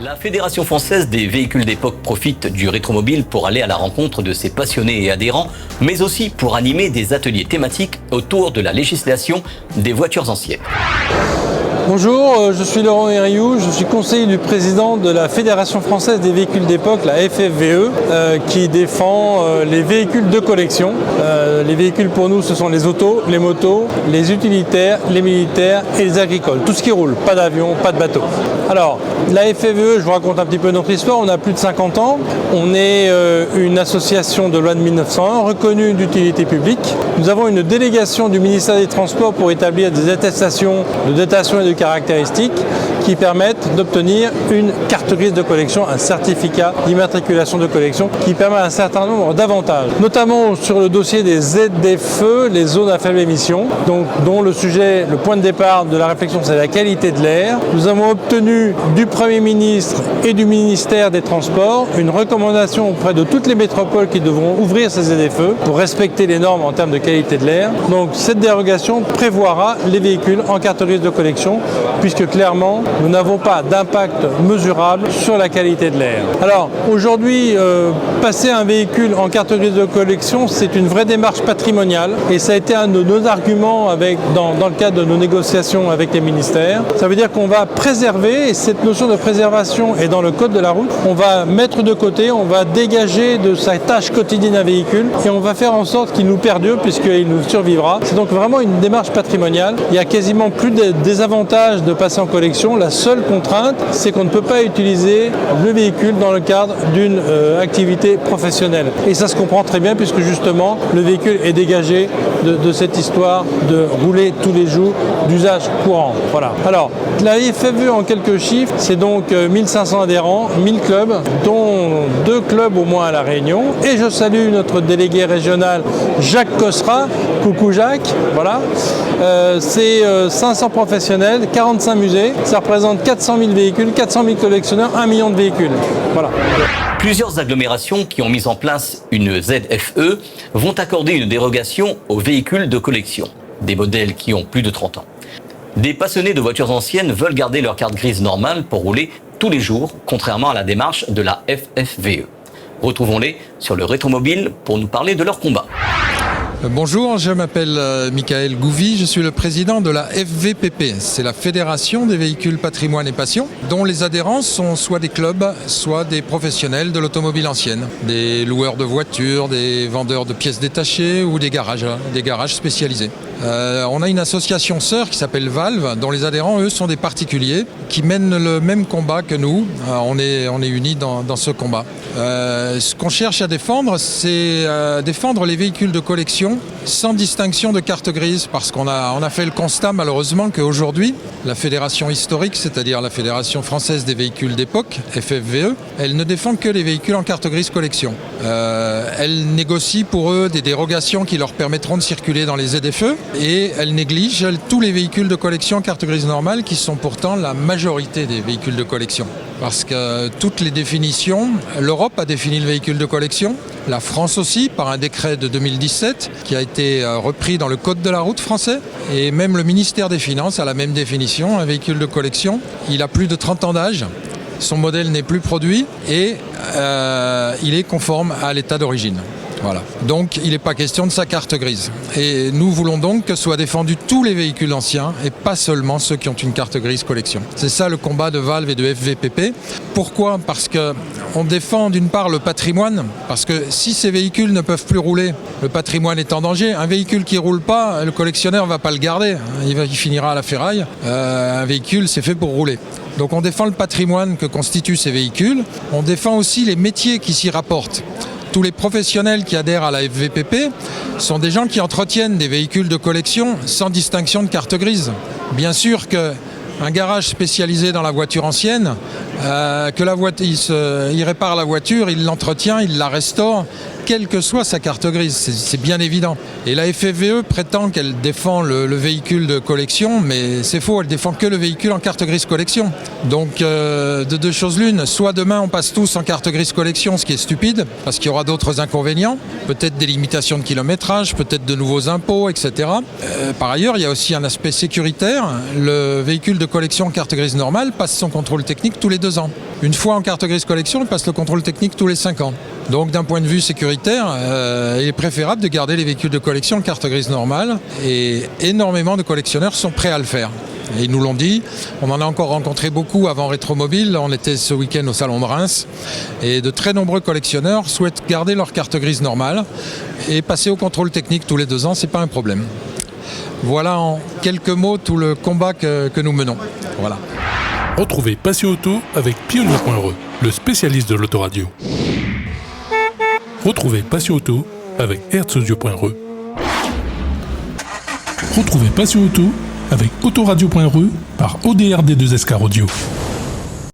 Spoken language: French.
La Fédération française des véhicules d'époque profite du rétromobile pour aller à la rencontre de ses passionnés et adhérents, mais aussi pour animer des ateliers thématiques autour de la législation des voitures anciennes. Bonjour, je suis Laurent Hériou, je suis conseiller du président de la Fédération française des véhicules d'époque, la FFVE, qui défend les véhicules de collection. Les véhicules pour nous, ce sont les autos, les motos, les utilitaires, les militaires et les agricoles. Tout ce qui roule, pas d'avion, pas de bateau. Alors, la FFVE, je vous raconte un petit peu notre histoire, on a plus de 50 ans. On est une association de loi de 1901 reconnue d'utilité publique. Nous avons une délégation du ministère des Transports pour établir des attestations de datation et de caractéristiques qui permettent d'obtenir une carte grise de collection, un certificat d'immatriculation de collection qui permet un certain nombre d'avantages, notamment sur le dossier des ZFE, les zones à faible émission, dont le point de départ de la réflexion, c'est la qualité de l'air. Nous avons obtenu du Premier ministre et du ministère des Transports une recommandation auprès de toutes les métropoles qui devront ouvrir ces ZFE pour respecter les normes en termes de qualité de l'air. Donc cette dérogation prévoira les véhicules en carte grise de collection, puisque clairement, nous n'avons pas d'impact mesurable sur la qualité de l'air. Alors aujourd'hui, passer un véhicule en carte grise de collection, c'est une vraie démarche patrimoniale et ça a été un de nos arguments dans le cadre de nos négociations avec les ministères. Ça veut dire qu'on va préserver, et cette notion de préservation est dans le code de la route, on va mettre de côté, on va dégager de sa tâche quotidienne un véhicule et on va faire en sorte qu'il nous perdure puisqu'il nous survivra. C'est donc vraiment une démarche patrimoniale. Il y a quasiment plus de désavantages de passer en collection. La seule contrainte, c'est qu'on ne peut pas utiliser le véhicule dans le cadre d'une activité professionnelle. Et ça se comprend très bien puisque justement, le véhicule est dégagé de cette histoire de rouler tous les jours d'usage courant. Voilà. Alors, la FFVE en quelques chiffres, c'est donc 1500 adhérents, 1000 clubs, dont 2 clubs au moins à La Réunion. Et je salue notre délégué régional Jacques Cossera. Coucou Jacques. Voilà. C'est 500 professionnels, 45 musées. Ça représente 400 000 véhicules, 400 000 collectionneurs, 1 million de véhicules. Voilà. Plusieurs agglomérations qui ont mis en place une ZFE vont accorder une dérogation aux véhicules de collection, des modèles qui ont plus de 30 ans. Des passionnés de voitures anciennes veulent garder leur carte grise normale pour rouler tous les jours, contrairement à la démarche de la FFVE. Retrouvons-les sur le Rétromobile pour nous parler de leur combat. Bonjour, je m'appelle Michael Gouvy, je suis le président de la FVPP. C'est la Fédération des véhicules patrimoine et passion, dont les adhérents sont soit des clubs, soit des professionnels de l'automobile ancienne. Des loueurs de voitures, des vendeurs de pièces détachées ou des garages spécialisés. On a une association sœur qui s'appelle Valve, dont les adhérents, eux, sont des particuliers qui mènent le même combat que nous. On est unis dans ce combat. Ce qu'on cherche à défendre, c'est défendre les véhicules de collection sans distinction de carte grise, parce qu'on a fait le constat malheureusement qu'aujourd'hui, la fédération historique, c'est-à-dire la Fédération française des véhicules d'époque, FFVE, elle ne défend que les véhicules en carte grise collection. Elle négocie pour eux des dérogations qui leur permettront de circuler dans les ZFE, et elle néglige tous les véhicules de collection en carte grise normale, qui sont pourtant la majorité des véhicules de collection. Parce que toutes les définitions, l'Europe a défini le véhicule de collection, la France aussi, par un décret de 2017 qui a été repris dans le Code de la route français, et même le ministère des Finances a la même définition. Un véhicule de collection, il a plus de 30 ans d'âge, son modèle n'est plus produit et il est conforme à l'état d'origine. Voilà. Donc il n'est pas question de sa carte grise. Et nous voulons donc que soient défendus tous les véhicules anciens et pas seulement ceux qui ont une carte grise collection. C'est ça le combat de Valve et de FVPP. Pourquoi ? Parce qu'on défend d'une part le patrimoine, parce que si ces véhicules ne peuvent plus rouler, le patrimoine est en danger. Un véhicule qui ne roule pas, le collectionneur ne va pas le garder, il finira à la ferraille. Un véhicule, c'est fait pour rouler. Donc on défend le patrimoine que constituent ces véhicules, on défend aussi les métiers qui s'y rapportent. Tous les professionnels qui adhèrent à la FVPP sont des gens qui entretiennent des véhicules de collection sans distinction de carte grise. Bien sûr qu'un garage spécialisé dans la voiture ancienne, il répare la voiture, il l'entretient, il la restaure, quelle que soit sa carte grise, c'est bien évident. Et la FFVE prétend qu'elle défend le véhicule de collection, mais c'est faux, elle défend que le véhicule en carte grise collection. Donc de deux choses l'une, soit demain on passe tous en carte grise collection, ce qui est stupide, parce qu'il y aura d'autres inconvénients, peut-être des limitations de kilométrage, peut-être de nouveaux impôts, etc. Par ailleurs, il y a aussi un aspect sécuritaire, le véhicule de collection carte grise normale passe son contrôle technique tous les 2 ans. Une fois en carte grise collection, ils passent le contrôle technique tous les 5 ans. Donc d'un point de vue sécuritaire, il est préférable de garder les véhicules de collection en carte grise normale et énormément de collectionneurs sont prêts à le faire. Et ils nous l'ont dit, on en a encore rencontré beaucoup avant Rétromobile, on était ce week-end au salon de Reims et de très nombreux collectionneurs souhaitent garder leur carte grise normale et passer au contrôle technique tous les 2 ans, c'est pas un problème. Voilà en quelques mots tout le combat que nous menons. Voilà. Retrouvez Passion Auto avec Pionnier.re, le spécialiste de l'autoradio. Retrouvez Passion Auto avec Herzaudio.re. Retrouvez Passion Auto avec Autoradio.re par ODRD2SK Radio.